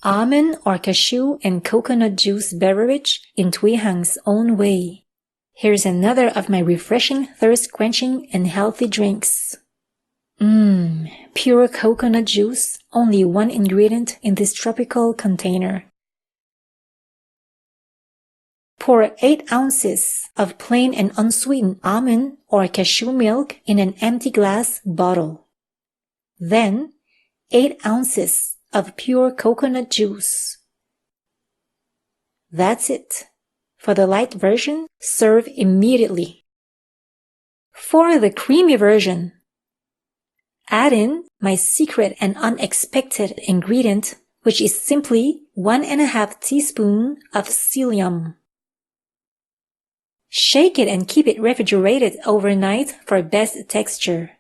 almond or cashew and coconut juice beverage in Thuy Hang's own way. Here's another of my refreshing, thirst-quenching, and healthy drinks. Pure coconut juice, only one ingredient in this tropical container. Pour 8 ounces of plain and unsweetened almond or cashew milk in an empty glass bottle. Then, 8 ounces of pure coconut juice. That's it. For the light version, serve immediately. For the creamy version, add in my secret and unexpected ingredient, which is simply 1½ teaspoon of psyllium. Shake it and keep it refrigerated overnight for best texture.